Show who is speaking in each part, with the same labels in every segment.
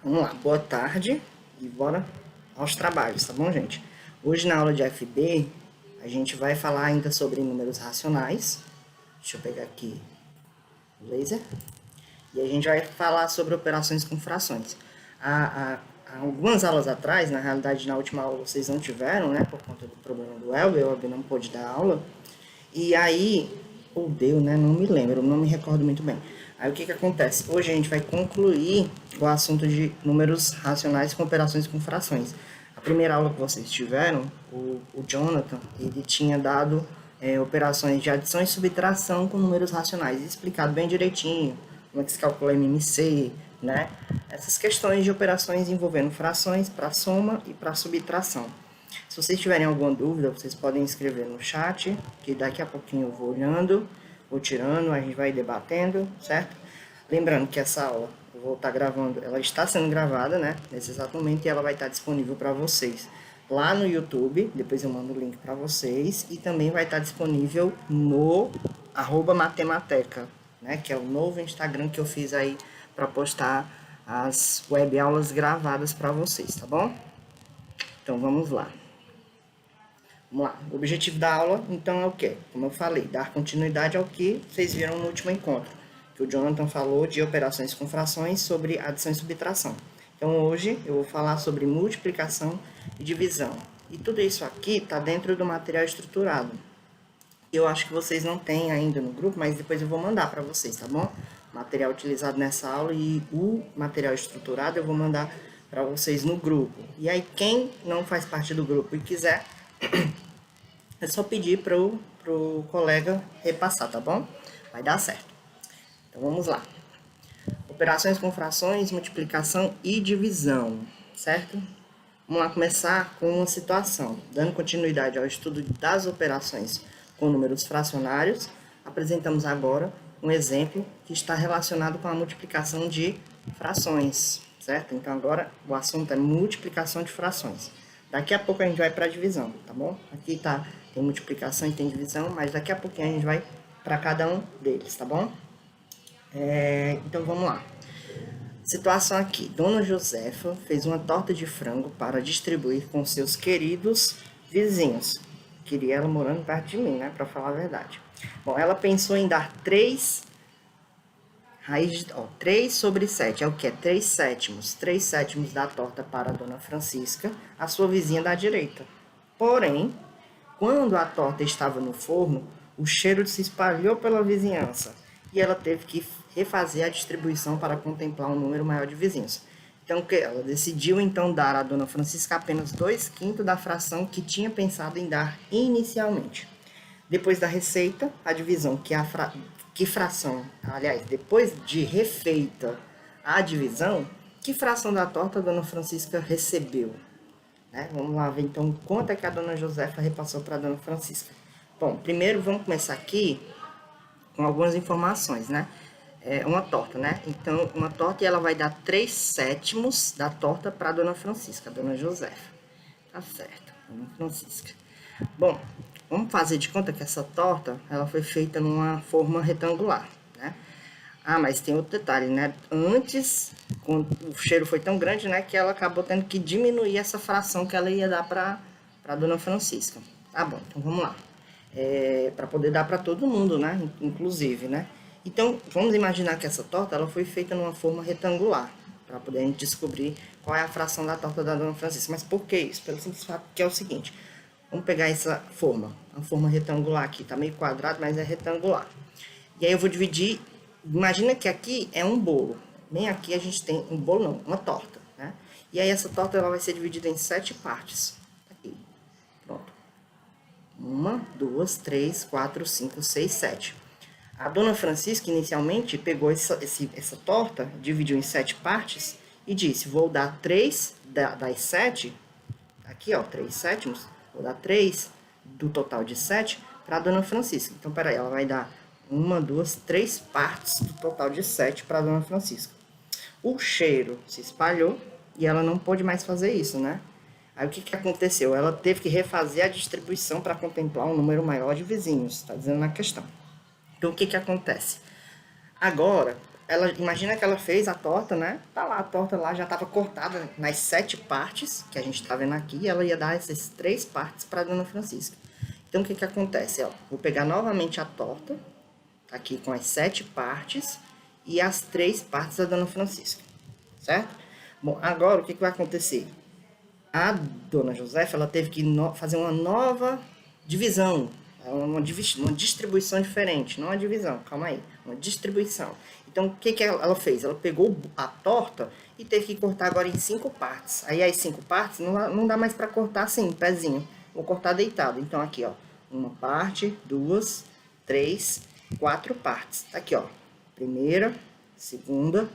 Speaker 1: Vamos lá, boa tarde e bora aos trabalhos, tá bom, gente? Hoje na aula de FB, a gente vai falar ainda sobre números racionais. Deixa eu pegar aqui o laser. E a gente vai falar sobre operações com frações. Há algumas aulas atrás, na realidade na última aula vocês não tiveram, né, por conta do problema do Elber, o Elber não pôde dar aula. E aí, ou deu, né? Não me lembro, não me recordo muito bem. Aí o que que acontece? Hoje a gente vai concluir o assunto de números racionais com operações com frações. A primeira aula que vocês tiveram, o Jonathan, ele tinha dado operações de adição e subtração com números racionais, explicado bem direitinho, como é que se calcula MMC, né? Essas questões de operações envolvendo frações para soma e para subtração. Se vocês tiverem alguma dúvida, vocês podem escrever no chat, que daqui a pouquinho eu vou olhando, vou tirando, a gente vai debatendo, certo? Lembrando que essa aula eu vou estar gravando, ela está sendo gravada, né, nesse exato momento, e ela vai estar disponível para vocês lá no YouTube, depois eu mando o link para vocês, e também vai estar disponível no @matemateca, né, que é o novo Instagram que eu fiz aí para postar as web aulas gravadas para vocês, tá bom? Então vamos lá. Vamos lá. O objetivo da aula, então, é o quê? Como eu falei, dar continuidade ao que vocês viram no último encontro, que o Jonathan falou de operações com frações sobre adição e subtração. Então, hoje eu vou falar sobre multiplicação e divisão. E tudo isso aqui está dentro do material estruturado. Eu acho que vocês não têm ainda no grupo, mas depois eu vou mandar para vocês, tá bom? Material utilizado nessa aula e o material estruturado eu vou mandar para vocês no grupo. E aí, quem não faz parte do grupo e quiser, é só pedir pro colega repassar, tá bom? Vai dar certo. Então vamos lá. Operações com frações, multiplicação e divisão, certo? Vamos lá começar com uma situação. Dando continuidade ao estudo das operações com números fracionários, apresentamos agora um exemplo que está relacionado com a multiplicação de frações, certo? Então agora o assunto é multiplicação de frações. Daqui a pouco a gente vai para a divisão, tá bom? Aqui tem multiplicação e tem divisão, mas daqui a pouquinho a gente vai para cada um deles, tá bom? Então vamos lá. Situação aqui. Dona Josefa fez uma torta de frango para distribuir com seus queridos vizinhos. Queria ela morando perto de mim, né? Para falar a verdade. Bom, ela pensou em dar 3 sobre 7 é o que? 3 sétimos. 3 sétimos da torta para a Dona Francisca, a sua vizinha da direita. Porém, quando a torta estava no forno, o cheiro se espalhou pela vizinhança e ela teve que refazer a distribuição para contemplar um número maior de vizinhos. Então, ela decidiu então dar à Dona Francisca apenas 2/5 da fração que tinha pensado em dar inicialmente. Depois da receita, a divisão que fração, aliás, depois de refeita a divisão, que fração da torta a Dona Francisca recebeu? Né? Vamos lá ver então quanto é que a Dona Josefa repassou para a Dona Francisca. Bom, primeiro vamos começar aqui com algumas informações, né? Uma torta, né? Então, uma torta e ela vai dar 3 sétimos da torta para a Dona Francisca, a Dona Josefa. Tá certo, Dona Francisca. Bom, vamos fazer de conta que essa torta, ela foi feita numa forma retangular, né? Ah, mas tem outro detalhe, né? Antes, quando o cheiro foi tão grande, né, que ela acabou tendo que diminuir essa fração que ela ia dar para Dona Francisca. Tá bom, então vamos lá. Para poder dar para todo mundo, né? Inclusive, né? Então, vamos imaginar que essa torta ela foi feita numa forma retangular, para poder a gente descobrir qual é a fração da torta da Dona Francisca. Mas por que isso? Pelo simples fato que é o seguinte, vamos pegar essa forma, a forma retangular aqui, tá meio quadrado, mas é retangular. E aí eu vou dividir, imagina que aqui é um bolo, bem aqui a gente tem um bolo não, uma torta, né? E aí essa torta ela vai ser dividida em 7 partes, aqui, pronto. 1, 2, 3, 4, 5, 6, 7. A Dona Francisca, inicialmente, pegou essa torta, dividiu em 7 partes e disse, vou dar 3 das 7, aqui ó, 3 sétimos, vou dar 3 do total de 7 para a Dona Francisca. Então, peraí, ela vai dar 1, 2, 3 partes do total de 7 para a Dona Francisca. O cheiro se espalhou e ela não pôde mais fazer isso, né? Aí o que aconteceu? Ela teve que refazer a distribuição para contemplar um número maior de vizinhos, está dizendo na questão. Então, o que acontece? Agora, imagina que ela fez a torta, né? Tá lá, a torta lá já estava cortada nas 7 partes, que a gente tá vendo aqui, e ela ia dar essas 3 partes para Dona Francisca. Então, o que que acontece? Ó, vou pegar novamente a torta, aqui com as 7 partes, e as 3 partes da Dona Francisca, certo? Bom, agora o que que vai acontecer? A Dona Josefa, ela teve que fazer uma nova divisão, uma distribuição diferente, não uma divisão, calma aí, uma distribuição. Então, o que que ela fez? Ela pegou a torta e teve que cortar agora em 5 partes. Aí, as 5 partes, não dá mais para cortar assim, pezinho. Vou cortar deitado. Então, aqui, ó, uma parte, 2, 3, 4 partes. Tá aqui, ó, primeira, segunda,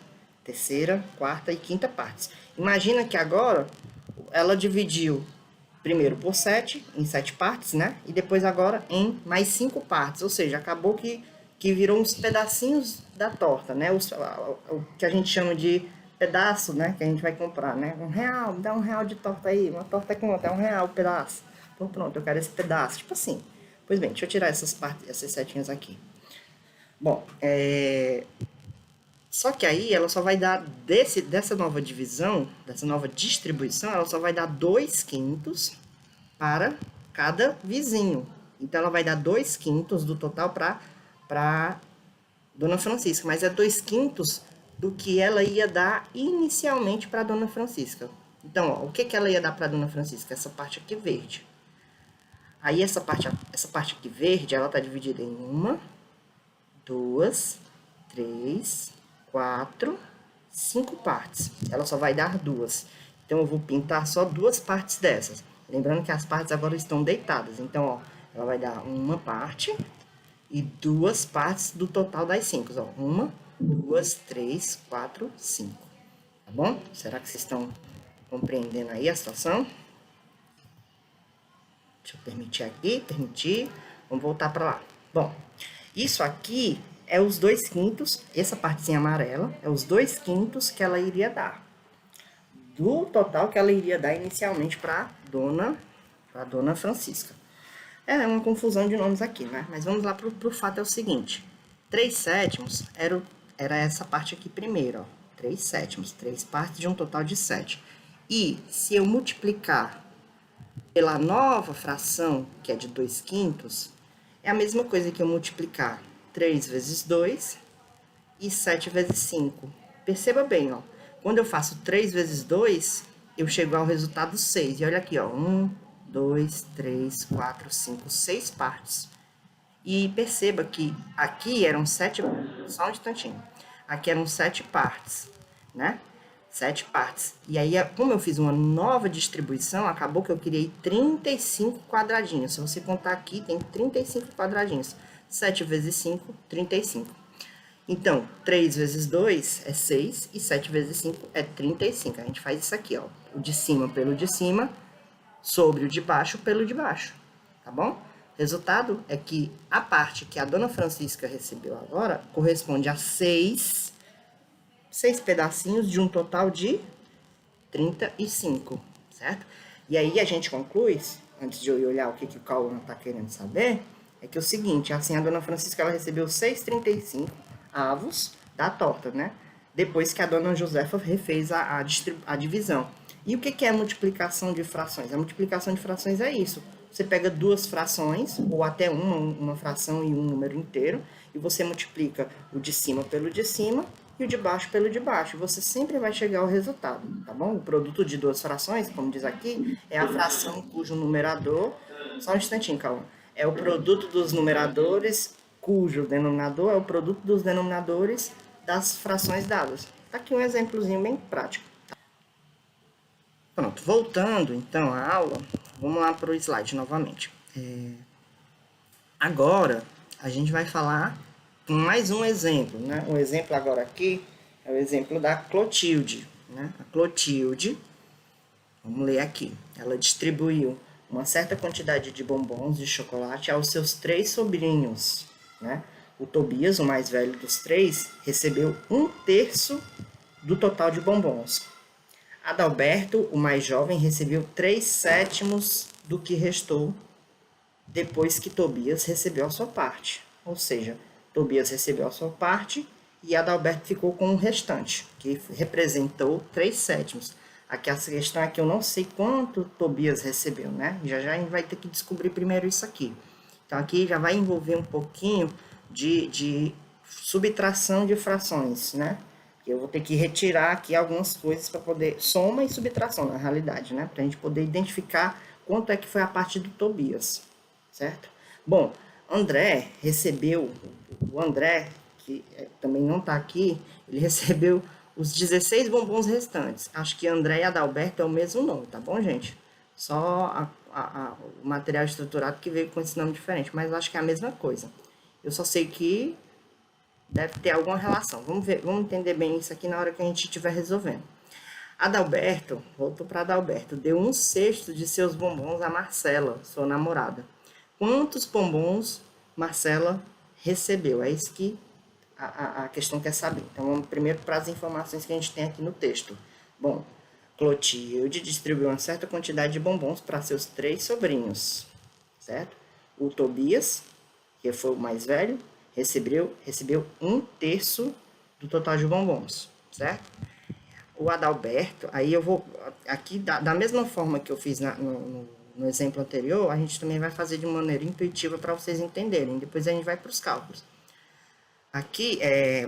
Speaker 1: terceira, quarta e quinta partes. Imagina que agora ela dividiu primeiro por 7, em 7 partes, né? E depois agora em mais 5 partes. Ou seja, acabou que virou uns pedacinhos da torta, né? O que a gente chama de pedaço, né? Que a gente vai comprar, né? R$1, dá R$1 de torta aí. Uma torta é quanto? É R$1 o pedaço. Então pronto, eu quero esse pedaço. Tipo assim. Pois bem, deixa eu tirar essas partes, essas setinhas aqui. Bom, só que aí ela só vai dar, dessa nova divisão, dessa nova distribuição, ela só vai dar 2/5 para cada vizinho. Então, ela vai dar 2/5 do total para Dona Francisca. Mas é 2/5 do que ela ia dar inicialmente para Dona Francisca. Então, ó, o que ela ia dar para Dona Francisca? Essa parte aqui verde. Aí, essa parte aqui verde, ela tá dividida em 1, 2, 3, 4, 5 partes. Ela só vai dar 2. Então, eu vou pintar só 2 partes dessas. Lembrando que as partes agora estão deitadas. Então, ó, ela vai dar uma parte e 2 partes do total das 5. Ó, 1, 2, 3, 4, 5. Tá bom? Será que vocês estão compreendendo aí a situação? Deixa eu permitir aqui, permitir. Vamos voltar para lá. Bom, isso aqui é os 2/5, essa partezinha amarela, é os 2/5 que ela iria dar. Do total que ela iria dar inicialmente para Dona Francisca. É uma confusão de nomes aqui, né? Mas vamos lá pro fato, é o seguinte. 3/7 era essa parte aqui primeiro, ó. 3/7, 3 partes de um total de 7. E se eu multiplicar pela nova fração, que é de 2/5, é a mesma coisa que eu multiplicar 3 vezes 2 e 7 vezes 5. Perceba bem, ó. Quando eu faço 3 vezes 2, eu chego ao resultado 6. E olha aqui, ó. 1, 2, 3, 4, 5, 6 partes. E perceba que aqui eram 7... Só um instantinho. Aqui eram 7 partes, né? 7 partes. E aí, como eu fiz uma nova distribuição, acabou que eu criei 35 quadradinhos. Se você contar aqui, tem 35 quadradinhos. 7 vezes 5, 35. Então, 3 vezes 2 é 6 e 7 vezes 5 é 35. A gente faz isso aqui, ó. O de cima pelo de cima, sobre o de baixo pelo de baixo. Tá bom? Resultado é que a parte que a Dona Francisca recebeu agora corresponde a 6 pedacinhos de um total de 35, certo? E aí a gente conclui, antes de eu olhar o que o Cauã tá querendo saber, é que é o seguinte, assim, a Dona Francisca, ela recebeu 6,35 avos da torta, né? Depois que a Dona Josefa refez a divisão. E o que é a multiplicação de frações? A multiplicação de frações é isso. Você pega 2 frações, ou até uma fração e um número inteiro, e você multiplica o de cima pelo de cima e o de baixo pelo de baixo. Você sempre vai chegar ao resultado, tá bom? O produto de 2 frações, como diz aqui, é a fração cujo numerador... Só um instantinho, calma. É o produto dos numeradores, cujo denominador é o produto dos denominadores das frações dadas. Tá aqui um exemplozinho bem prático. Pronto, voltando então à aula, vamos lá para o slide novamente. Agora, a gente vai falar mais um exemplo, né? O exemplo agora aqui é o exemplo da Clotilde, né? A Clotilde, vamos ler aqui, ela distribuiu uma certa quantidade de bombons de chocolate aos seus 3 sobrinhos, né? O Tobias, o mais velho dos 3, recebeu 1/3 do total de bombons. Adalberto, o mais jovem, recebeu 3/7 do que restou depois que Tobias recebeu a sua parte. Ou seja, Tobias recebeu a sua parte e Adalberto ficou com o restante, que representou 3/7. Aqui essa questão é que eu não sei quanto Tobias recebeu, né? Já a gente vai ter que descobrir primeiro isso aqui. Então, aqui já vai envolver um pouquinho de subtração de frações, né? Eu vou ter que retirar aqui algumas coisas para poder... Soma e subtração, na realidade, né? Para a gente poder identificar quanto é que foi a parte do Tobias, certo? Bom, André recebeu... O André, que também não está aqui, ele recebeu os 16 bombons restantes. Acho que André e Adalberto é o mesmo nome, tá bom, gente? Só o material estruturado que veio com esse nome diferente, mas eu acho que é a mesma coisa. Eu só sei que deve ter alguma relação. Vamos ver, vamos entender bem isso aqui na hora que a gente estiver resolvendo. Adalberto, voltou para Adalberto, deu 1/6 de seus bombons a Marcela, sua namorada. Quantos bombons Marcela recebeu? É isso que a questão quer saber. Então, vamos primeiro para as informações que a gente tem aqui no texto. Bom, Clotilde distribuiu uma certa quantidade de bombons para seus 3 sobrinhos, certo? O Tobias, que foi o mais velho, recebeu 1/3 do total de bombons, certo? O Adalberto, aí eu vou, aqui da mesma forma que eu fiz no exemplo anterior, a gente também vai fazer de maneira intuitiva para vocês entenderem, depois a gente vai para os cálculos. Aqui,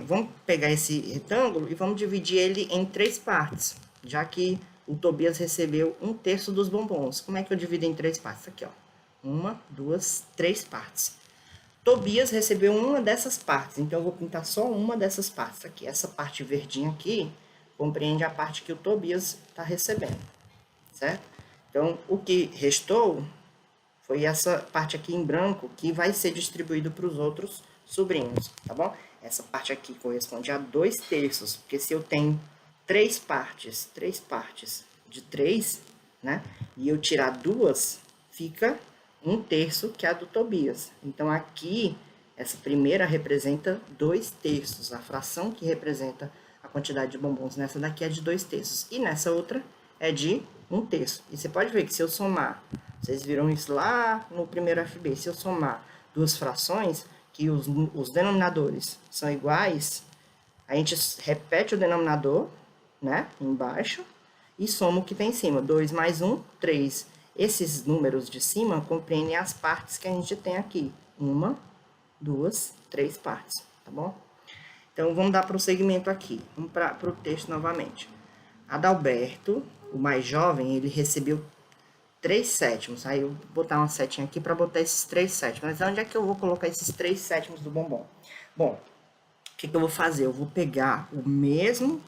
Speaker 1: vamos pegar esse retângulo e vamos dividir ele em 3 partes, já que o Tobias recebeu 1/3 dos bombons. Como é que eu divido em 3 partes? Aqui, ó. 1, 2, 3 partes. Tobias recebeu uma dessas partes, então eu vou pintar só uma dessas partes aqui. Essa parte verdinha aqui compreende a parte que o Tobias está recebendo, certo? Então, o que restou foi essa parte aqui em branco que vai ser distribuído para os outros sobrinhos, tá bom? Essa parte aqui corresponde a 2/3, porque se eu tenho 3 partes de 3, né? E eu tirar 2, fica 1/3, que é a do Tobias. Então, aqui, essa primeira representa 2/3. A fração que representa a quantidade de bombons nessa daqui é de 2/3. E nessa outra é de 1/3. E você pode ver que se eu somar, vocês viram isso lá no primeiro FB, se eu somar duas frações, que os denominadores são iguais, a gente repete o denominador, né, embaixo, e soma o que tem em cima. 2 mais 1, 3. Esses números de cima compreendem as partes que a gente tem aqui. 1, 2, 3 partes, tá bom? Então, vamos dar prosseguimento aqui. Vamos para o texto novamente. Adalberto, o mais jovem, ele recebeu 3/7. Aí eu vou botar uma setinha aqui para botar esses 3/7. Mas onde é que eu vou colocar esses 3/7 do bombom? Bom, o que eu vou fazer? Eu vou pegar o mesmo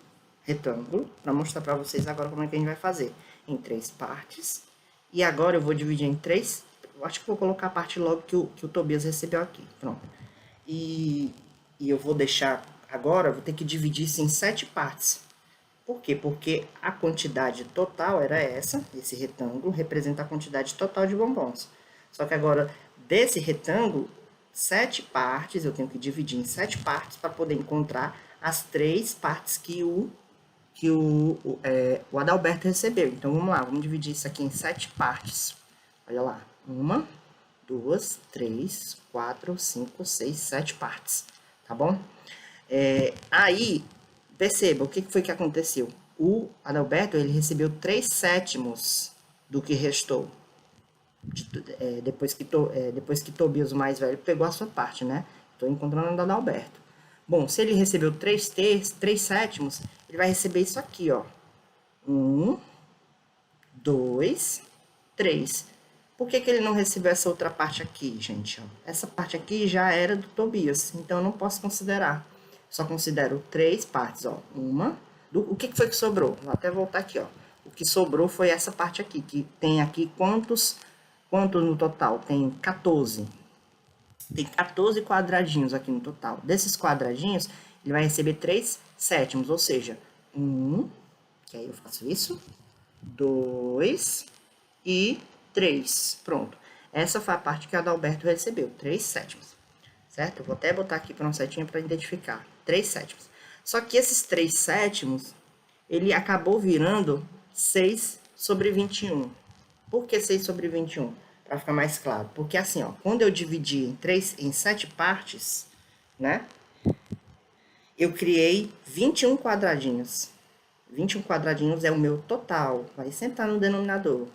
Speaker 1: retângulo para mostrar para vocês agora como é que a gente vai fazer. Em 3 partes. E agora eu vou dividir em 3. Eu acho que vou colocar a parte logo que o Tobias recebeu aqui. Pronto. E eu vou deixar... Agora eu vou ter que dividir isso em 7 partes. Por quê? Porque a quantidade total era essa, esse retângulo representa a quantidade total de bombons. Só que agora, desse retângulo, 7 partes, eu tenho que dividir em 7 partes para poder encontrar as 3 partes que o Adalberto recebeu. Então, vamos lá, vamos dividir isso aqui em 7 partes. Olha lá, 1, 2, 3, 4, 5, 6, 7 partes, tá bom? Aí... Perceba, o que foi que aconteceu? O Adalberto, ele recebeu 3/7 do que restou. Depois que Tobias, o mais velho, pegou a sua parte, né? Estou encontrando o Adalberto. Bom, se ele recebeu 3/7, ele vai receber isso aqui, ó. 1, 2, 3. Por que ele não recebeu essa outra parte aqui, gente? Essa parte aqui já era do Tobias, então eu não posso considerar. Só considero 3 partes, ó. O que foi que sobrou? Vou até voltar aqui, ó. O que sobrou foi essa parte aqui, que tem aqui quantos no total? Tem 14. Tem 14 quadradinhos aqui no total. Desses quadradinhos, ele vai receber 3/7, ou seja, 1, que aí eu faço isso, 2 e 3. Pronto. Essa foi a parte que o Adalberto recebeu, 3/7. Certo? Eu vou até botar aqui para uma setinha para identificar. 3/7. Só que esses 3/7, ele acabou virando 6/21. Por que 6/21? Para ficar mais claro. Porque assim, ó, quando eu dividi em 7 partes, né? eu criei 21 quadradinhos. 21 quadradinhos é o meu total, vai sentar no denominador.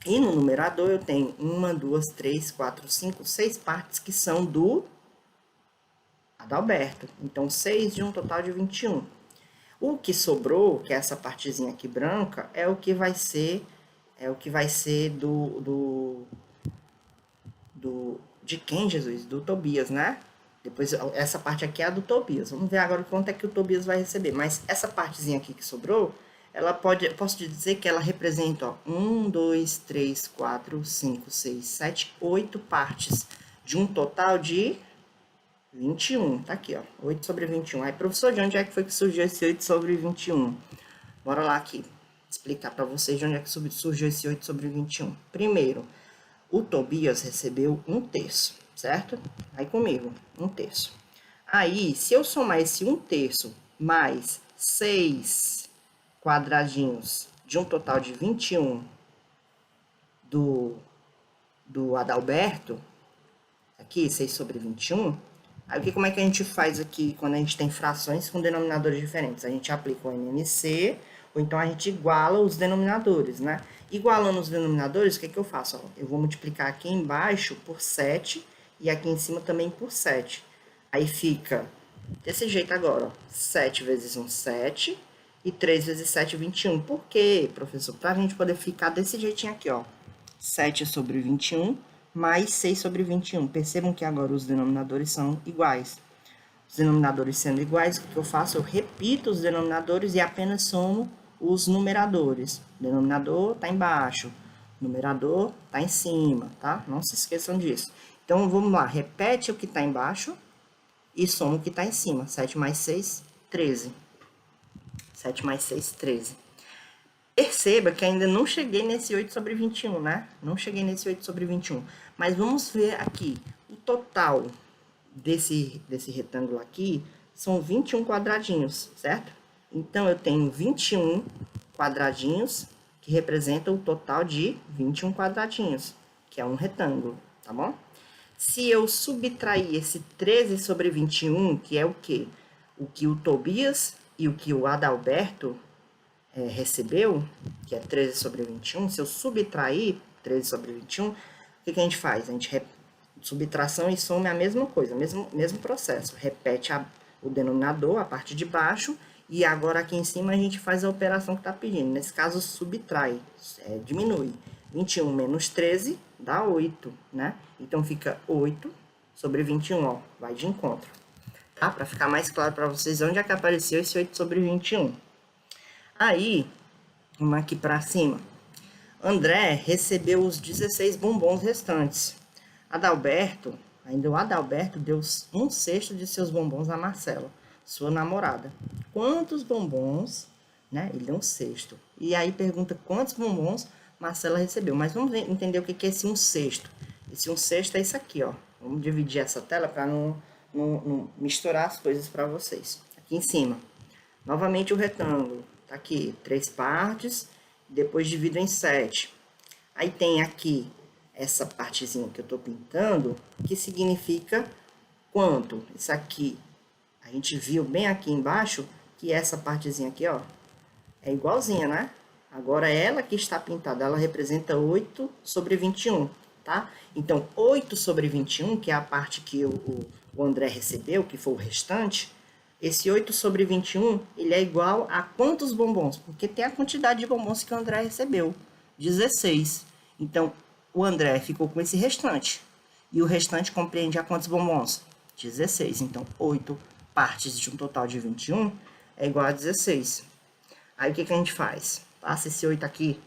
Speaker 1: E no numerador eu tenho 1, 2, 3, 4, 5, 6 partes que são do Adalberto. Então, 6 de um total de 21. O que sobrou, que é essa partezinha aqui branca, é o que vai ser de quem, Jesus? Do Tobias, né? Depois, essa parte aqui é a do Tobias. Vamos ver agora quanto é que o Tobias vai receber. Mas essa partezinha aqui que sobrou, posso te dizer que ela representa, ó, 1, 2, 3, 4, 5, 6, 7, 8 partes, de um total de 21. Tá aqui, ó, 8 sobre 21. Aí, professor, de onde é que foi que surgiu esse 8 sobre 21? Bora lá aqui, explicar para vocês de onde é que surgiu esse 8 sobre 21. Primeiro, o Tobias recebeu 1/3, certo? Aí comigo, 1/3. Aí, se eu somar esse 1/3 mais 6 quadradinhos de um total de 21 do Adalberto, aqui, 6 sobre 21, aí como é que a gente faz aqui quando a gente tem frações com denominadores diferentes? A gente aplica o MMC, ou então a gente iguala os denominadores, né? Igualando os denominadores, o que eu faço? Ó, eu vou multiplicar aqui embaixo por 7 e aqui em cima também por 7. Aí fica desse jeito agora, ó, 7 vezes 1, 7, e 3 vezes 7, 21. Por quê, professor? Para a gente poder ficar desse jeitinho aqui, ó, 7 sobre 21 mais 6 sobre 21. Percebam que agora os denominadores são iguais. Os denominadores sendo iguais, o que eu faço? Eu repito os denominadores e apenas somo os numeradores. O denominador está embaixo, o numerador está em cima, tá? Não se esqueçam disso. Então, vamos lá. Repete o que está embaixo e soma o que está em cima. 7 mais 6, 13. 7 mais 6, 13. Perceba que ainda não cheguei nesse 8 sobre 21, né? Não cheguei nesse 8 sobre 21. Mas vamos ver aqui. O total desse retângulo aqui são 21 quadradinhos, certo? Então, eu tenho 21 quadradinhos, que representam o total de 21 quadradinhos, que é um retângulo, tá bom? Se eu subtrair esse 13 sobre 21, que é o quê? O que o Tobias e o que o Adalberto recebeu, que é 13 sobre 21, se eu subtrair 13 sobre 21, o que a gente faz? A gente subtração e soma é a mesma coisa, mesmo processo. Repete o denominador, a parte de baixo, e agora aqui em cima a gente faz a operação que está pedindo. Nesse caso, subtrai, diminui. 21 menos 13 dá 8, né? Então, fica 8 sobre 21, ó, vai de encontro. Tá? Para ficar mais claro para vocês onde é que apareceu esse 8 sobre 21. Aí, vamos aqui para cima. André recebeu os 16 bombons restantes. Ainda o Adalberto deu 1/6 de seus bombons a Marcela, sua namorada. Quantos bombons, né? Ele deu 1/6. E aí pergunta quantos bombons Marcela recebeu. Mas vamos entender o que é esse 1/6. Esse 1/6 é isso aqui, ó. Vamos dividir essa tela para não misturar as coisas para vocês. Aqui em cima. Novamente o retângulo. Tá aqui, 3 partes, depois divido em 7. Aí tem aqui essa partezinha que eu tô pintando, que significa quanto? Isso aqui, a gente viu bem aqui embaixo, que essa partezinha aqui, ó, é igualzinha, né? Agora, ela que está pintada, ela representa 8 sobre 21, tá? Então, 8 sobre 21, que é a parte que o André recebeu, que foi o restante, esse 8 sobre 21, ele é igual a quantos bombons? Porque tem a quantidade de bombons que o André recebeu, 16. Então, o André ficou com esse restante. E o restante compreende a quantos bombons? 16. Então, 8 partes de um total de 21 é igual a 16. Aí, o que a gente faz? Passa esse 8 aqui.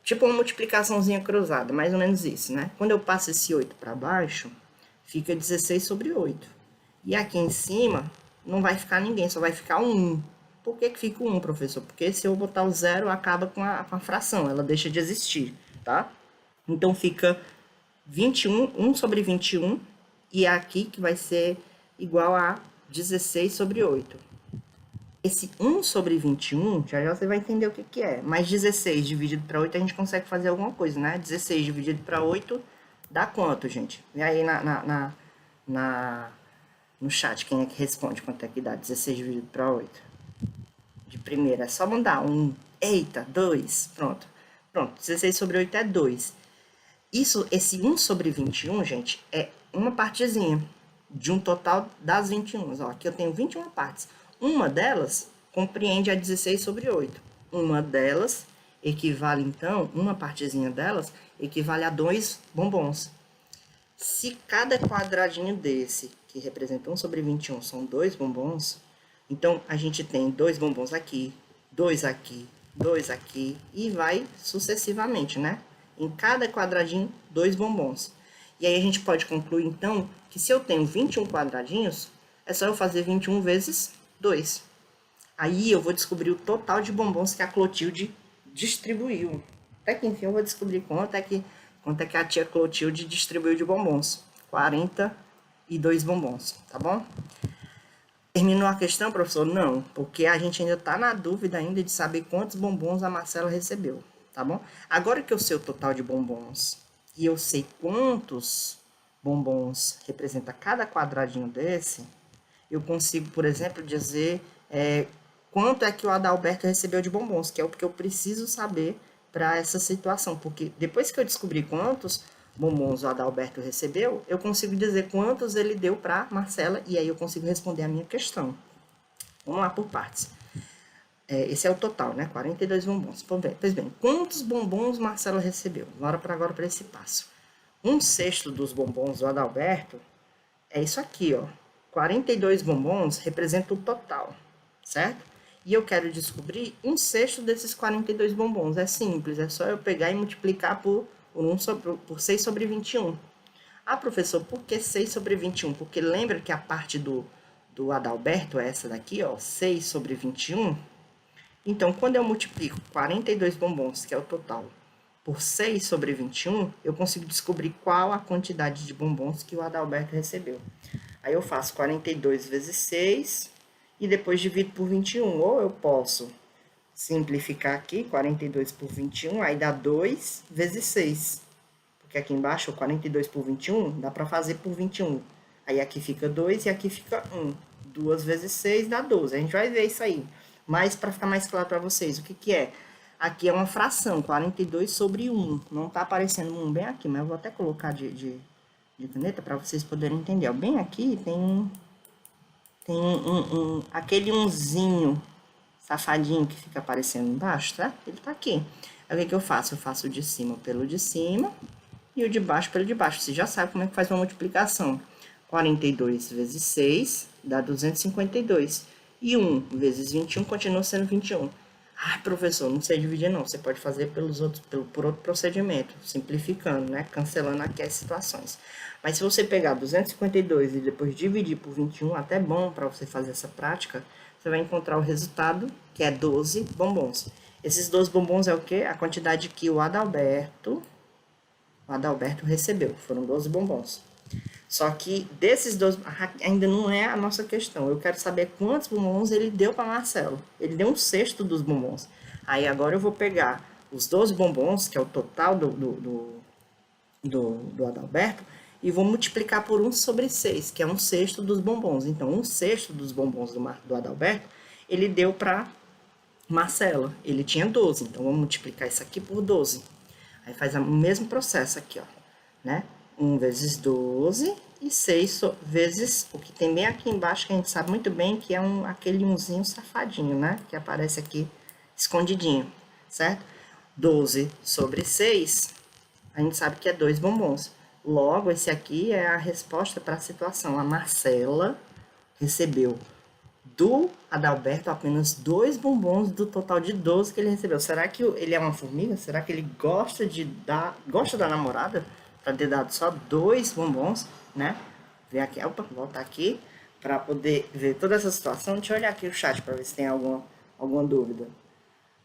Speaker 1: Tipo uma multiplicaçãozinha cruzada, mais ou menos isso, né? Quando eu passo esse 8 para baixo, fica 16 sobre 8. E aqui em cima, não vai ficar ninguém, só vai ficar um 1. Por que fica um 1, professor? Porque se eu botar o 0, acaba com a fração, ela deixa de existir, tá? Então, fica 21, 1 sobre 21, e é aqui que vai ser igual a 16 sobre 8. Esse 1 sobre 21, já você vai entender o que é. Mas 16 dividido para 8, a gente consegue fazer alguma coisa, né? 16 dividido para 8 dá quanto, gente? E aí, no chat, quem é que responde quanto é que dá 16 dividido para 8? De primeira, é só mandar um. Eita, 2. Pronto. Pronto, 16 sobre 8 é 2. Esse 1 sobre 21, gente, é uma partezinha de um total das 21. Ó, aqui eu tenho 21 partes. Uma delas compreende a 16 sobre 8. Uma delas equivale, então, uma partezinha delas equivale a 2 bombons. Se cada quadradinho desse, que representa 1 sobre 21, são 2 bombons, então a gente tem 2 bombons aqui, 2 aqui, 2 aqui, e vai sucessivamente, né? Em cada quadradinho, 2 bombons. E aí a gente pode concluir, então, que se eu tenho 21 quadradinhos, é só eu fazer 21 vezes 2. Aí eu vou descobrir o total de bombons que a Clotilde distribuiu. Até que enfim eu vou descobrir quanto é que a tia Clotilde distribuiu de bombons. 42 bombons, tá bom? Terminou a questão, professor? Não, porque a gente ainda está na dúvida ainda de saber quantos bombons a Marcela recebeu, tá bom? Agora que eu sei o total de bombons e eu sei quantos bombons representa cada quadradinho desse, eu consigo, por exemplo, dizer quanto é que o Adalberto recebeu de bombons, que é o que eu preciso saber para essa situação, porque depois que eu descobri quantos bombons o Adalberto recebeu, eu consigo dizer quantos ele deu para Marcela, e aí eu consigo responder a minha questão. Vamos lá por partes. Esse é o total, né? 42 bombons. Pois bem, quantos bombons Marcela recebeu? Bora para agora para esse passo. 1/6 dos bombons do Adalberto é isso aqui, ó. 42 bombons representa o total, certo? E eu quero descobrir 1/6 desses 42 bombons. É simples, é só eu pegar e multiplicar por 6 sobre 21. Ah, professor, por que 6 sobre 21? Porque lembra que a parte do Adalberto é essa daqui, ó, 6 sobre 21? Então, quando eu multiplico 42 bombons, que é o total, por 6 sobre 21, eu consigo descobrir qual a quantidade de bombons que o Adalberto recebeu. Aí eu faço 42 vezes 6 e depois divido por 21. Ou eu posso simplificar aqui, 42 por 21, aí dá 2 vezes 6. Porque aqui embaixo, 42 por 21, dá para fazer por 21. Aí aqui fica 2 e aqui fica 1. 2 vezes 6 dá 12. A gente vai ver isso aí. Mas, para ficar mais claro para vocês, o que é? Aqui é uma fração, 42 sobre 1. Não está aparecendo 1 bem aqui, mas eu vou até colocar de caneta para vocês poderem entender. Ó, bem aqui tem aquele umzinho safadinho que fica aparecendo embaixo, tá? Ele tá aqui. Aí o que eu faço? Eu faço o de cima pelo de cima e o de baixo pelo de baixo. Você já sabe como é que faz uma multiplicação. 42 vezes 6 dá 252. E 1 vezes 21 continua sendo 21. Ah, professor, não sei dividir não. Você pode fazer por outro procedimento, simplificando, né? Cancelando aqui as situações. Mas se você pegar 252 e depois dividir por 21, até bom para você fazer essa prática, você vai encontrar o resultado, que é 12 bombons. Esses 12 bombons é o quê? A quantidade que o Adalberto recebeu. Foram 12 bombons. Só que desses 12, ainda não é a nossa questão. Eu quero saber quantos bombons ele deu para Marcelo. Ele deu 1/6 dos bombons. Aí agora eu vou pegar os 12 bombons, que é o total do Adalberto, e vou multiplicar por 1 sobre 6, que é 1/6 dos bombons. Então, 1/6 dos bombons do Adalberto, ele deu para Marcela. Ele tinha 12, então vamos multiplicar isso aqui por 12. Aí faz o mesmo processo aqui, ó, né? 1 vezes 12 e 6 vezes o que tem bem aqui embaixo, que a gente sabe muito bem que é aquele umzinho safadinho, né? Que aparece aqui escondidinho, certo? 12 sobre 6, a gente sabe que é 2 bombons. Logo, esse aqui é a resposta para a situação. A Marcela recebeu do Adalberto apenas 2 bombons do total de 12 que ele recebeu. Será que ele é uma formiga? Será que ele gosta da namorada para ter dado só 2 bombons, né? Vem aqui, opa, voltar aqui para poder ver toda essa situação. Deixa eu olhar aqui o chat para ver se tem alguma dúvida.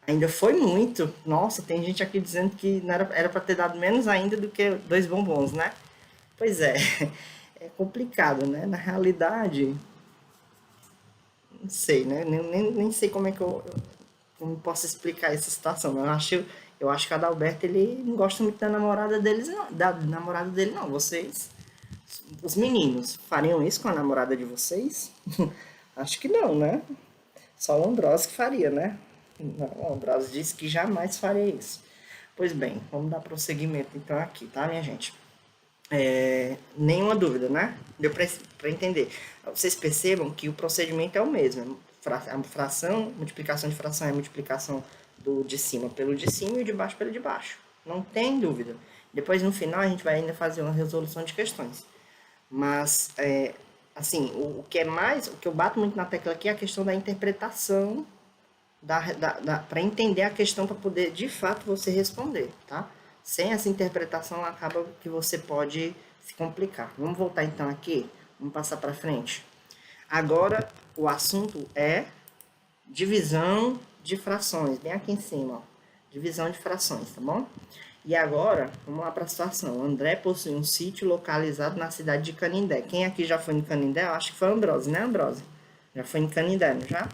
Speaker 1: Ainda foi muito. Nossa, tem gente aqui dizendo que não era para ter dado menos ainda do que 2 bombons, né? Pois é, é complicado, né? Na realidade, não sei, né? Nem sei como é que como posso explicar essa situação. Eu acho que o Adalberto, ele não gosta muito da namorada dele, não. Vocês Os meninos fariam isso com a namorada de vocês? Acho que não, né? Só o Ambrose que faria, né? Não, o Ambrose disse que jamais faria isso. Pois bem, vamos dar prosseguimento então aqui, tá, minha gente? Nenhuma dúvida, né? Deu para entender. Vocês percebam que o procedimento é o mesmo. A fração, multiplicação de fração é a multiplicação do de cima pelo de cima e o de baixo pelo de baixo. Não tem dúvida. Depois, no final, a gente vai ainda fazer uma resolução de questões. Mas, assim, o que é mais, o que eu bato muito na tecla aqui é a questão da interpretação, para entender a questão, para poder, de fato, você responder, tá? Sem essa interpretação, acaba que você pode se complicar. Vamos voltar, então, aqui. Vamos passar para frente. Agora, o assunto é divisão de frações, bem aqui em cima, ó. Divisão de frações, tá bom? E agora, vamos lá para a situação. André possui um sítio localizado na cidade de Canindé. Quem aqui já foi em Canindé? Eu acho que foi Ambrose, né, Ambrose? Já foi em Canindé, não já?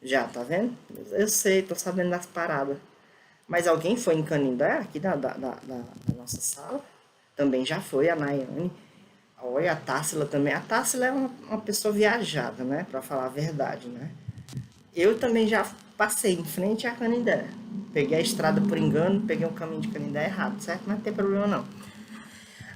Speaker 1: Já, tá vendo? Eu sei, tô sabendo das paradas. Mas alguém foi em Canindé, aqui da nossa sala? Também já foi, a Nayane. Olha, a Tássila também. A Tássila é uma pessoa viajada, né? Pra falar a verdade, né? Eu também já passei em frente a Canindé. Peguei a estrada por engano, peguei um caminho de Canindé errado, certo? Mas não tem problema não.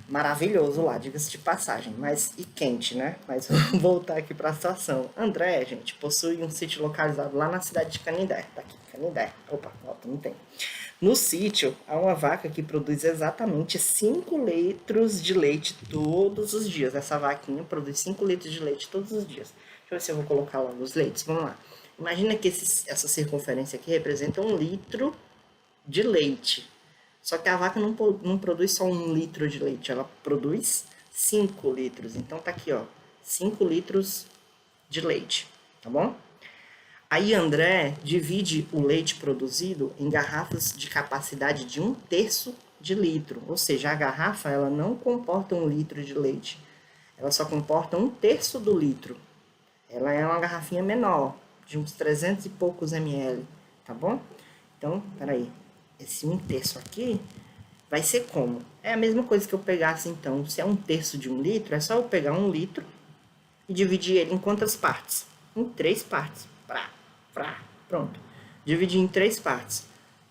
Speaker 1: Maravilhoso lá, diga-se de passagem, mas e quente, né? Mas vamos voltar aqui para a situação. André, gente, possui um sítio localizado lá na cidade de Canindé. Tá aqui, Canindé. Opa, volta, não tem. No sítio, há uma vaca que produz exatamente 5 litros de leite todos os dias. Essa vaquinha produz 5 litros de leite todos os dias. Deixa eu ver se eu vou colocar logo os leites. Vamos lá. Imagina que essa circunferência aqui representa 1 litro de leite. Só que a vaca não produz só 1 litro de leite, ela produz 5 litros. Então tá aqui, ó, 5 litros de leite, tá bom? Aí André divide o leite produzido em garrafas de capacidade de 1/3 de litro. Ou seja, a garrafa ela não comporta 1 litro de leite. Ela só comporta 1/3 do litro. Ela é uma garrafinha menor, de uns 300 e poucos ml, tá bom? Então, peraí. Esse 1/3 aqui vai ser como? É a mesma coisa que eu pegasse, então, se é 1/3 de 1 litro, é só eu pegar 1 litro e dividir ele em quantas partes? Em 3 partes. Pronto. Dividir em 3 partes.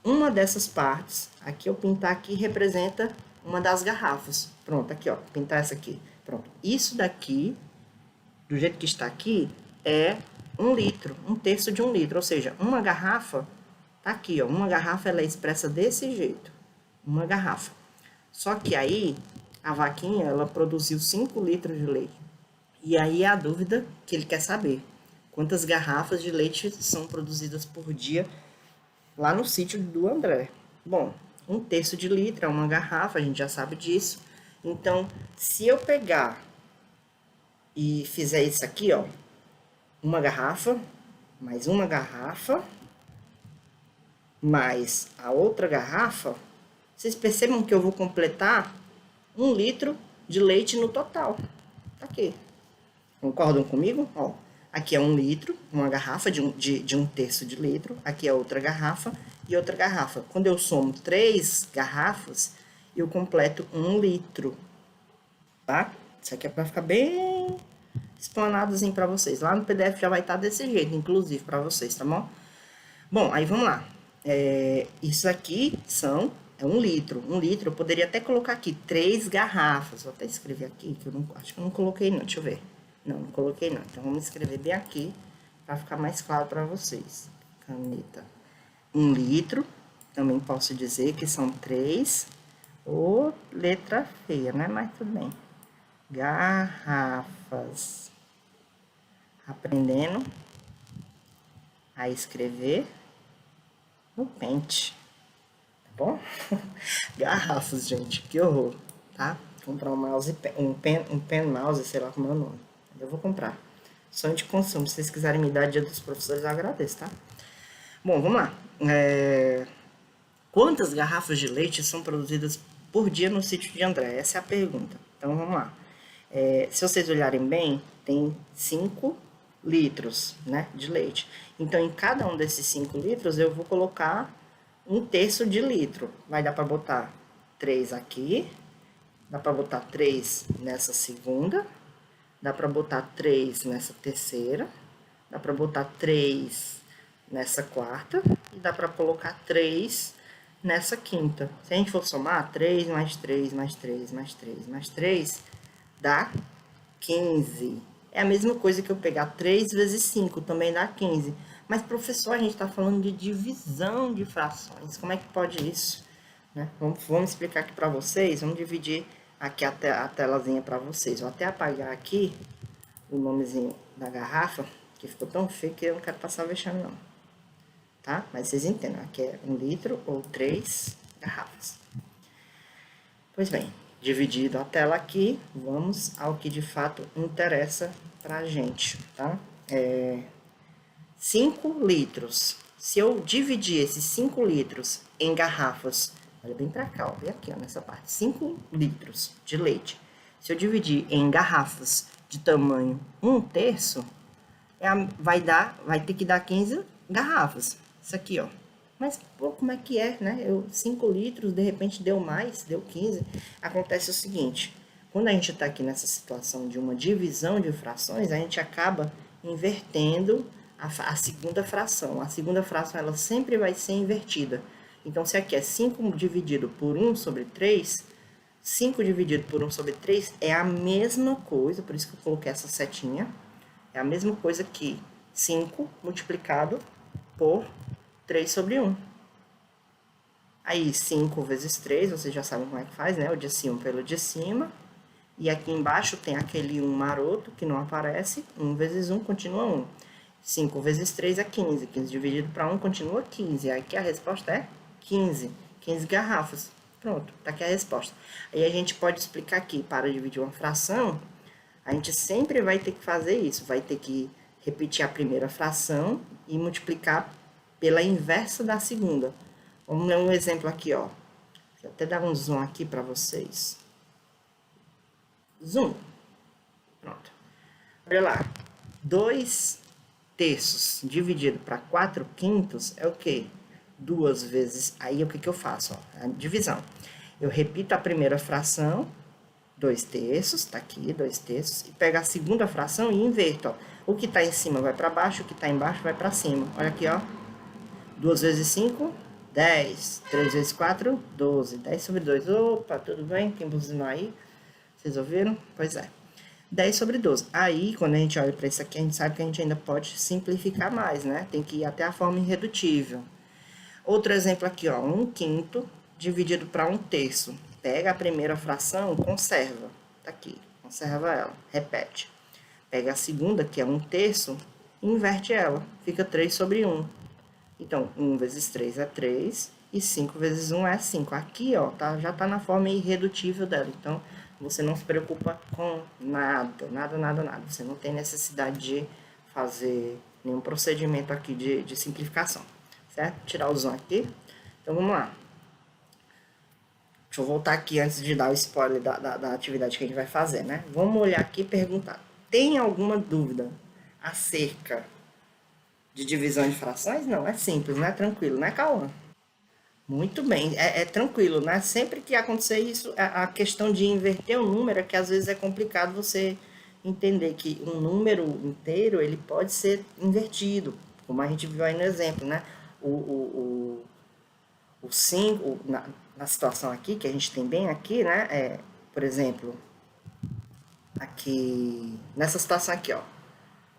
Speaker 1: Uma dessas partes, aqui eu pintar aqui, representa uma das garrafas. Pronto, aqui, ó, pintar essa aqui. Pronto. Isso daqui, do jeito que está aqui, é 1 litro, 1/3 de 1 litro. Ou seja, uma garrafa, tá aqui, ó, uma garrafa ela é expressa desse jeito. Uma garrafa. Só que aí, a vaquinha, ela produziu 5 litros de leite. E aí é a dúvida que ele quer saber. Quantas garrafas de leite são produzidas por dia lá no sítio do André? Bom, 1/3 de litro é uma garrafa, a gente já sabe disso. Então, se eu pegar e fizer isso aqui, ó, uma garrafa, mais uma garrafa, mais a outra garrafa, vocês percebam que eu vou completar 1 litro de leite no total. Tá aqui. Concordam comigo? Ó, aqui é 1 litro, uma garrafa de 1/3 de litro. Aqui é outra garrafa e outra garrafa. Quando eu somo 3 garrafas, eu completo 1 litro. Tá? Isso aqui é para ficar bem explanadozinho para vocês. Lá no PDF já vai estar desse jeito, inclusive, para vocês, tá bom? Bom, aí vamos lá. Isso aqui é 1 litro. 1 litro, eu poderia até colocar aqui 3 garrafas. Vou até escrever aqui, que eu não, acho que eu não coloquei não. Deixa eu ver. Não coloquei não. Então, vamos escrever bem aqui, para ficar mais claro para vocês. Caneta. 1 litro. Também posso dizer que são 3. Ou letra feia, né? Mas tudo bem. Garrafas. Aprendendo a escrever no pente. Bom, garrafas, gente, que horror, tá? Comprar um mouse, um pen mouse, sei lá como é o nome. Eu vou comprar. Sonho de consumo, se vocês quiserem me dar dia dos professores, eu agradeço, tá? Bom, vamos lá. Quantas garrafas de leite são produzidas por dia no sítio de André? Essa é a pergunta. Então, vamos lá. Se vocês olharem bem, tem 5 litros, né, de leite. Então, em cada um desses 5 litros, eu vou colocar 1/3 de litro. Vai dar para botar 3 aqui Dá para botar 3 nessa segunda, dá para botar 3 nessa terceira, dá para botar 3 nessa quarta e dá para colocar 3 nessa quinta. Se a gente for somar, 3 mais 3 mais 3 mais 3 mais 3 dá 15. É a mesma coisa que eu pegar 3 vezes 5, também dá 15. Mas, professor, a gente está falando de divisão de frações. Como é que pode isso? Né? Vamos explicar aqui para vocês. Vamos dividir aqui a telazinha para vocês. Vou até apagar aqui o nomezinho da garrafa, que ficou tão feio que eu não quero passar vexame não. Tá? Mas vocês entendem, aqui é 1 litro ou 3 garrafas. Pois bem, dividido a tela aqui, vamos ao que de fato interessa pra gente, tá? 5 litros. Se eu dividir esses 5 litros em garrafas, olha bem pra cá, ó, vem aqui, ó, nessa parte, 5 litros de leite. Se eu dividir em garrafas de tamanho 1/3, vai ter que dar 15 garrafas. Isso aqui, ó. Mas, pô, como é que é, né? 5 litros, de repente deu mais, deu 15. Acontece o seguinte, quando a gente está aqui nessa situação de uma divisão de frações, a gente acaba invertendo a segunda fração. A segunda fração, ela sempre vai ser invertida. Então, se aqui é 5 dividido por 1 sobre 3, 5 dividido por 1 sobre 3 é a mesma coisa, por isso que eu coloquei essa setinha, é a mesma coisa que 5 multiplicado por 3 sobre 1. Aí, 5 vezes 3, vocês já sabem como é que faz, né? O de cima pelo de cima. E aqui embaixo tem aquele 1 maroto, que não aparece. 1 vezes 1 continua 1. 5 vezes 3 é 15. 15 dividido para 1 continua 15. Aí aqui a resposta é 15. 15 garrafas. Pronto, tá aqui a resposta. Aí a gente pode explicar aqui, para dividir uma fração, a gente sempre vai ter que fazer isso. Vai ter que repetir a primeira fração e multiplicar pela inversa da segunda. Vamos ler um exemplo aqui, ó. Deixa eu até dar um zoom aqui para vocês. Zoom. Pronto. Olha lá. 2/3 dividido para 4/5 é o quê? 2 vezes... Aí, o que eu faço? Ó, a divisão. Eu repito a primeira fração, 2/3, tá aqui, 2/3, e pego a segunda fração e inverto, ó. O que tá em cima vai para baixo, o que tá embaixo vai para cima. Olha aqui, ó. 2 vezes 5, 10. 3 vezes 4, 12. 10 sobre 2. Opa, tudo bem? Quem buzinou aí? Vocês ouviram? Pois é. 10 sobre 12. Aí, quando a gente olha para isso aqui, a gente sabe que a gente ainda pode simplificar mais, né? Tem que ir até a forma irredutível. Outro exemplo aqui, ó. 1/5 dividido para 1/3. Pega a primeira fração, conserva. Tá aqui. Conserva ela. Repete. Pega a segunda, que é 1/3, e inverte ela. Fica 3 sobre 1. Então, 1 vezes 3 é 3, e 5 vezes 1 é 5. Aqui, ó, já tá na forma irredutível dela. Então, você não se preocupa com nada, nada. Você não tem necessidade de fazer nenhum procedimento aqui de simplificação, certo? Tirar o zoom aqui. Então, vamos lá. Deixa eu voltar aqui antes de dar o spoiler da atividade que a gente vai fazer, né? Vamos olhar aqui e perguntar. Tem alguma dúvida acerca de divisão de frações? Não, é simples, né? Tranquilo, né, Cauã? Muito bem, é tranquilo, né? Sempre que acontecer isso, a questão de inverter o número é que às vezes é complicado você entender que um número inteiro, ele pode ser invertido, como a gente viu aí no exemplo, né? O 5, na situação aqui, que a gente tem bem aqui, né? Por exemplo, aqui, nessa situação aqui, ó.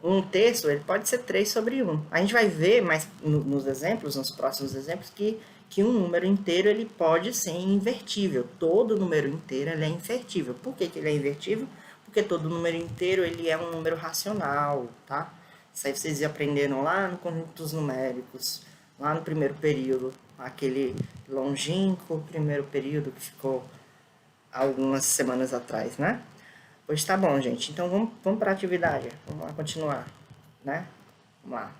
Speaker 1: 1/3, ele pode ser 3 sobre 1. A gente vai ver mais nos exemplos, nos próximos exemplos, que um número inteiro ele pode ser invertível. Todo número inteiro ele é invertível. Por que ele é invertível? Porque todo número inteiro ele é um número racional, tá? Isso aí vocês aprenderam lá no conjunto dos numéricos, lá no primeiro período, aquele longínquo primeiro período que ficou algumas semanas atrás, né? Pois tá bom, gente. Então, vamos para a atividade. Vamos lá continuar, né? Vamos lá.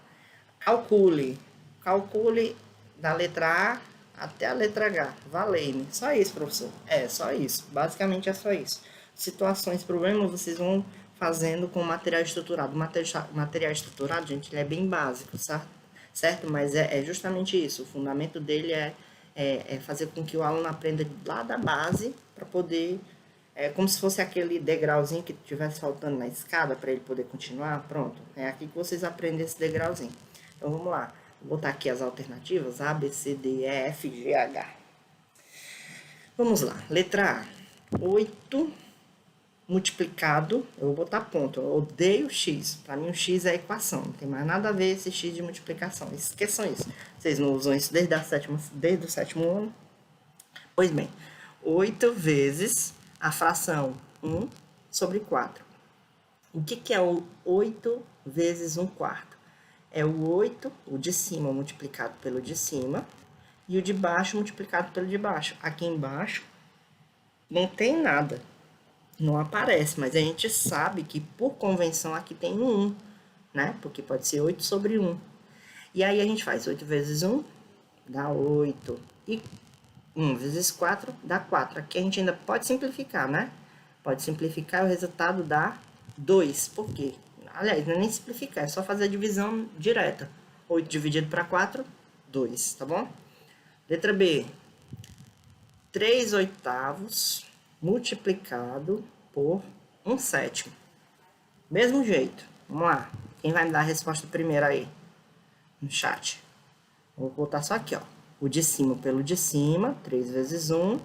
Speaker 1: Calcule. Calcule da letra A até a letra H. Valendo. Só isso, professor. É, só isso. Basicamente é só isso. Situações, problemas, vocês vão fazendo com material estruturado. O material estruturado, gente, ele é bem básico, certo? Mas é justamente isso. O fundamento dele é fazer com que o aluno aprenda lá da base para poder É como se fosse aquele degrauzinho que estivesse faltando na escada para ele poder continuar. Pronto, é aqui que vocês aprendem esse degrauzinho. Então vamos lá, vou botar aqui as alternativas: A, B, C, D, E, F, G, H. Vamos lá, letra A, 8 multiplicado, eu vou botar ponto, eu odeio x, para mim o x é a equação, não tem mais nada a ver esse x de multiplicação, esqueçam isso, vocês não usam isso desde o sétimo ano? Pois bem, 8 vezes a fração 1 sobre 4. O que é o 8 vezes 1 quarto? É o 8, o de cima multiplicado pelo de cima, e o de baixo multiplicado pelo de baixo. Aqui embaixo não tem nada, não aparece, mas a gente sabe que por convenção aqui tem um 1, né? Porque pode ser 8 sobre 1. E aí a gente faz 8 vezes 1, dá 8. E 1 vezes 4 dá 4. Aqui a gente ainda pode simplificar, né? Pode simplificar e o resultado dá 2. Por quê? Aliás, não é nem simplificar, é só fazer a divisão direta. 8 dividido para 4, 2, tá bom? Letra B. 3 oitavos multiplicado por 1 sétimo. Mesmo jeito. Vamos lá. Quem vai me dar a resposta primeiro aí? No chat. Vou botar só aqui, ó. O de cima pelo de cima, 3 vezes 1.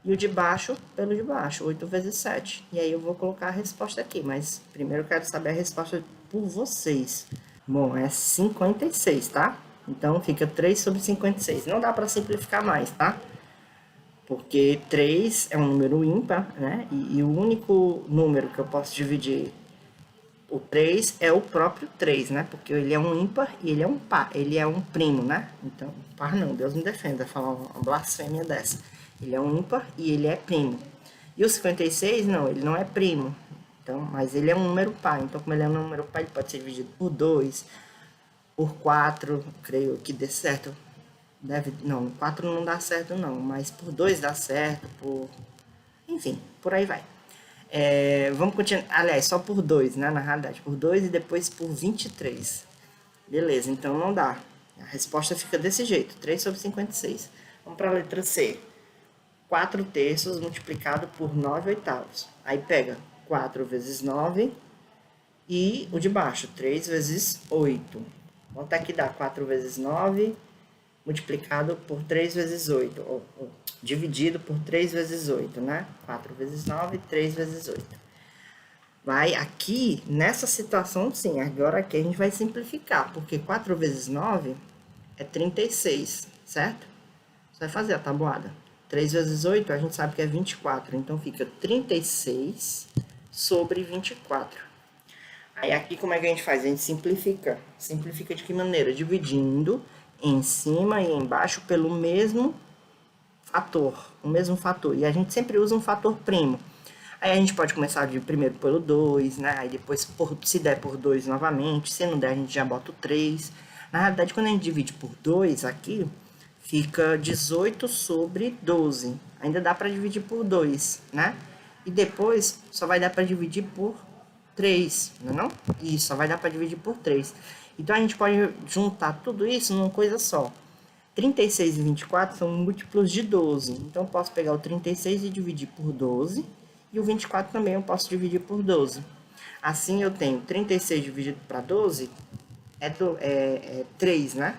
Speaker 1: E o de baixo pelo de baixo, 8 vezes 7. E aí eu vou colocar a resposta aqui, mas primeiro eu quero saber a resposta por vocês. Bom, é 56, tá? Então fica 3 sobre 56. Não dá para simplificar mais, tá? Porque 3 é um número ímpar, né? E o único número que eu posso dividir o 3 é o próprio 3, né? Porque ele é um ímpar e ele é um par, ele é um primo, né? Então, par não, Deus me defenda, falar uma blasfêmia dessa. Ele é um ímpar e ele é primo. E o 56, não, ele não é primo. Então, mas ele é um número par. Então, como ele é um número par, ele pode ser dividido por 2, por 4, creio que dê certo. Não, 4 não dá certo não, mas por 2 dá certo, enfim, por aí vai. Vamos continuar, aliás, só por 2, né, na realidade, por 2 e depois por 23. Beleza, então não dá. A resposta fica desse jeito, 3 sobre 56. Vamos para a letra C. 4 terços multiplicado por 9 oitavos. Aí pega 4 vezes 9 e o de baixo, 3 vezes 8. Quanto é que dá 4 vezes 9 multiplicado por 3 vezes 8, ou dividido por 3 vezes 8, né? 4 vezes 9, 3 vezes 8. Vai aqui, nessa situação, sim, agora aqui a gente vai simplificar, porque 4 vezes 9 é 36, certo? Você vai fazer a tabuada. 3 vezes 8, a gente sabe que é 24, então fica 36 sobre 24. Aí aqui como é que a gente faz? A gente simplifica. Simplifica de que maneira? Dividindo em cima e embaixo pelo mesmo fator, o mesmo fator. E a gente sempre usa um fator primo. Aí a gente pode começar de primeiro pelo 2, né? Aí depois, se der por 2 novamente, se não der, a gente já bota o 3. Na realidade, quando a gente divide por 2 aqui, fica 18 sobre 12. Ainda dá para dividir por 2, né? E depois, só vai dar para dividir por 3, não é não? Isso, só vai dar para dividir por 3. Então, a gente pode juntar tudo isso numa coisa só. 36 e 24 são múltiplos de 12. Então, eu posso pegar o 36 e dividir por 12. E o 24 também eu posso dividir por 12. Assim, eu tenho 36 dividido para 12 é 3, né?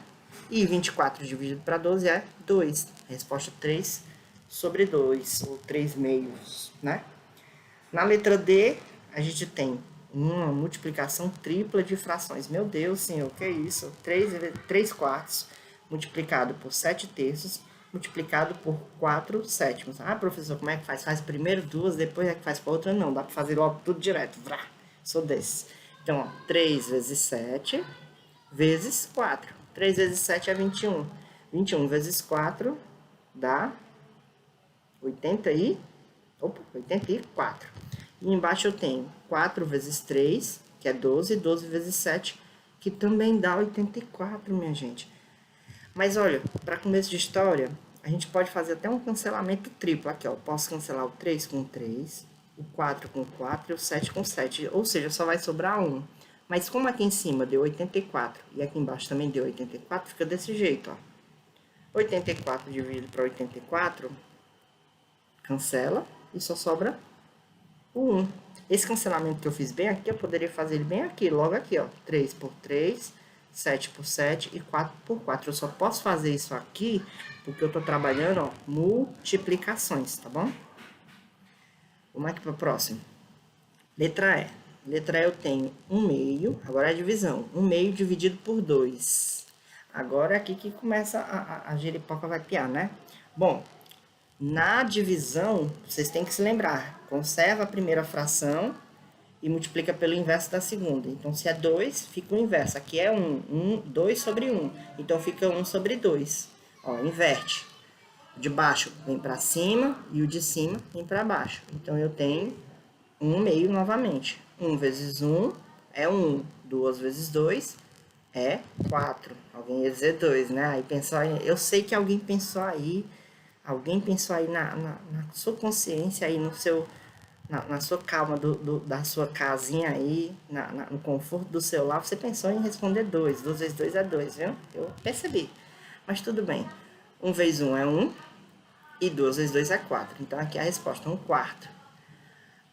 Speaker 1: E 24 dividido para 12 é 2. Resposta 3 sobre 2, ou 3 meios, né? Na letra D, a gente tem uma multiplicação tripla de frações. Meu Deus, senhor, que é isso? 3 quartos multiplicado por 7 terços, multiplicado por 4 sétimos. Ah, professor, como é que faz? Faz primeiro duas, depois é que faz para outra? Não, dá para fazer logo tudo direto. Vrá, sou desse. Então, ó, 3 vezes 7 vezes 4. 3 vezes 7 é 21. 21 vezes 4 dá 84. E embaixo eu tenho 4 vezes 3, que é 12, 12 vezes 7, que também dá 84, minha gente. Mas olha, para começo de história, a gente pode fazer até um cancelamento triplo. Aqui, ó, posso cancelar o 3 com 3, o 4 com 4 e o 7 com 7. Ou seja, só vai sobrar 1. Mas como aqui em cima deu 84 e aqui embaixo também deu 84, fica desse jeito, ó. 84 dividido para 84, cancela e só sobra o 1. Esse cancelamento que eu fiz bem aqui, eu poderia fazer ele bem aqui, logo aqui, ó. 3 por 3, 7 por 7 e 4 por 4. Eu só posso fazer isso aqui porque eu tô trabalhando, ó, multiplicações, tá bom? Vamos aqui para o próximo. Letra E. Letra E eu tenho 1 meio, agora é a divisão. 1 meio dividido por 2. Agora é aqui que começa a giripoca vai piar, né? Bom, na divisão, vocês têm que se lembrar. Conserva a primeira fração e multiplica pelo inverso da segunda. Então, se é 2, fica o inverso. Aqui é 1, 2 sobre 1. Então, fica 1 sobre 2. Ó, inverte. O de baixo vem para cima e o de cima vem para baixo. Então, eu tenho 1 meio novamente. 1 vezes 1 é 1. 2 vezes 2 é 4. Alguém ia dizer 2, né? Aí pensou aí, eu sei que alguém pensou aí na sua consciência aí, no seu, na sua calma da sua casinha aí, no conforto do seu lar, você pensou em responder 2. 2 vezes 2 é 2, viu? Eu percebi. Mas tudo bem. 1 vezes 1 é 1 e 2 vezes 2 é 4. Então, aqui é a resposta, 1 quarto.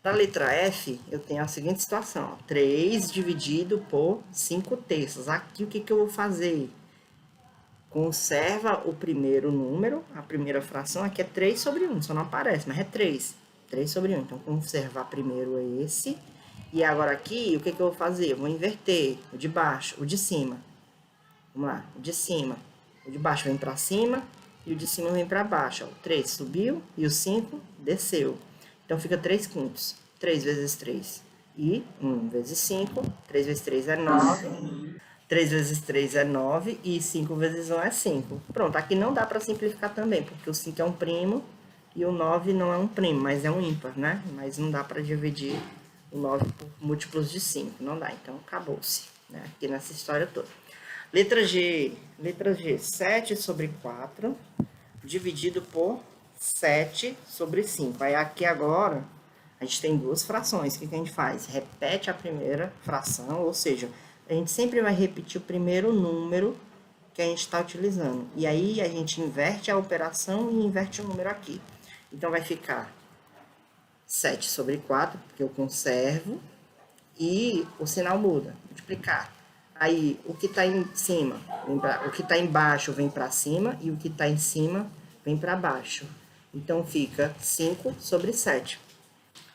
Speaker 1: Para a letra F, eu tenho a seguinte situação, ó, 3 dividido por 5 terços. Aqui, o que eu vou fazer? Conserva o primeiro número, a primeira fração, aqui é 3 sobre 1, só não aparece, mas é 3. 3 sobre 1, então conservar primeiro esse. E agora aqui, o que eu vou fazer? Eu vou inverter o de baixo, o de cima. Vamos lá, o de cima. O de baixo vem para cima e o de cima vem para baixo. Ó. O 3 subiu e o 5 desceu. Então, fica 3 quintos. 3 vezes 3 e 1 vezes 5. 3 vezes 3 é 9. 3 vezes 3 é 9 e 5 vezes 1 é 5. Pronto, aqui não dá para simplificar também, porque o 5 é um primo e o 9 não é um primo, mas é um ímpar, né? Mas não dá para dividir o 9 por múltiplos de 5, não dá. Então, acabou-se, né? Aqui nessa história toda. Letra G, 7 sobre 4, dividido por 7 sobre 5. Aí aqui agora, a gente tem duas frações. O que a gente faz? Repete a primeira fração, ou seja, a gente sempre vai repetir o primeiro número que a gente está utilizando. E aí a gente inverte a operação e inverte o número aqui. Então vai ficar 7 sobre 4, porque eu conservo, e o sinal muda, multiplicar. Aí, o que está em cima, o que está embaixo vem para cima e o que está em cima vem para baixo. Então, fica 5 sobre 7.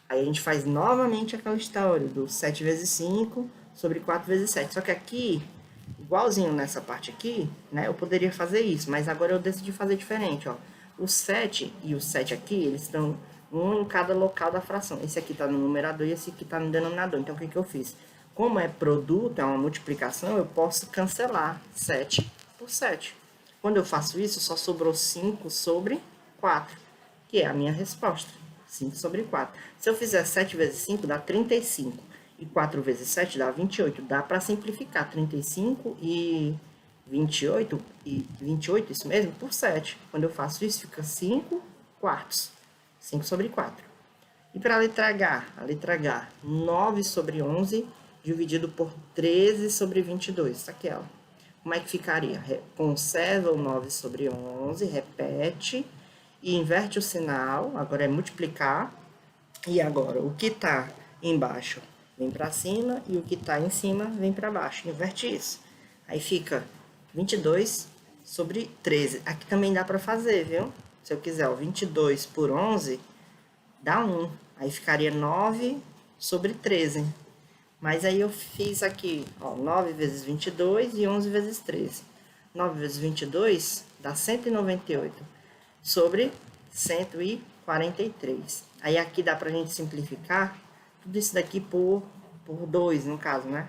Speaker 1: Aí, a gente faz novamente aquela história do 7 vezes 5 sobre 4 vezes 7. Só que aqui, igualzinho nessa parte aqui, né, eu poderia fazer isso, mas agora eu decidi fazer diferente, ó. O 7 e o 7 aqui, eles estão um em cada local da fração. Esse aqui está no numerador e esse aqui está no denominador. Então, o que eu fiz? Como é produto, é uma multiplicação, eu posso cancelar 7 por 7. Quando eu faço isso, só sobrou 5 sobre 4, que é a minha resposta. 5 sobre 4. Se eu fizer 7 vezes 5, dá 35. E 4 vezes 7 dá 28. Dá para simplificar 35 e 28, isso mesmo, por 7. Quando eu faço isso, fica 5 quartos. 5 sobre 4. E para a letra H, 9 sobre 11 dividido por 13 sobre 22. Isso aqui, ó. Como é que ficaria? Conserva o 9 sobre 11, repete e inverte o sinal. Agora é multiplicar. E agora, o que está embaixo vem para cima e o que está em cima vem para baixo. Inverte isso. Aí fica 22 sobre 13. Aqui também dá para fazer, viu? Se eu quiser, ó, 22 por 11 dá 1. Aí ficaria 9 sobre 13. Mas aí eu fiz aqui, ó, 9 vezes 22 e 11 vezes 13. 9 vezes 22 dá 198 sobre 143. Aí aqui dá pra gente simplificar tudo isso daqui por 2, no caso, né?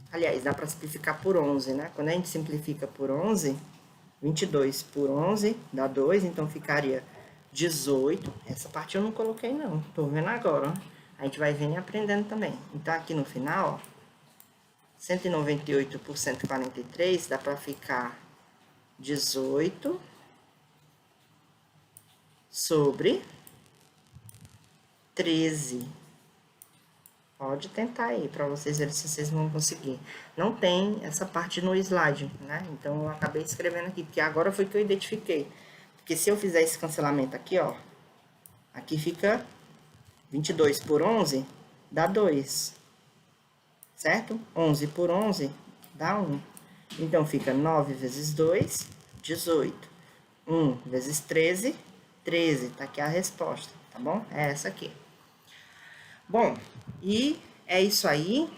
Speaker 1: Aliás, dá pra simplificar por 11, né? Quando a gente simplifica por 11, 22 por 11 dá 2, então ficaria 18. Essa parte eu não coloquei, não. Tô vendo agora, ó. A gente vai vendo e aprendendo também. Então, aqui no final, ó, 198 por 143 dá pra ficar 18 sobre 13. Pode tentar aí, para vocês verem se vocês vão conseguir. Não tem essa parte no slide, né? Então, eu acabei escrevendo aqui, porque agora foi que eu identifiquei. Porque se eu fizer esse cancelamento aqui, ó, aqui fica 22 por 11 dá 2, certo? 11 por 11 dá 1. Então, fica 9 vezes 2, 18. 1 vezes 13, 13. Tá aqui a resposta, tá bom? É essa aqui. Bom, e é isso aí.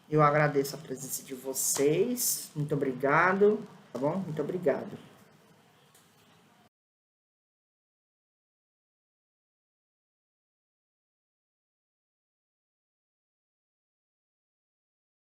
Speaker 1: Eu agradeço a presença de vocês. Muito obrigado, tá bom? Muito obrigado.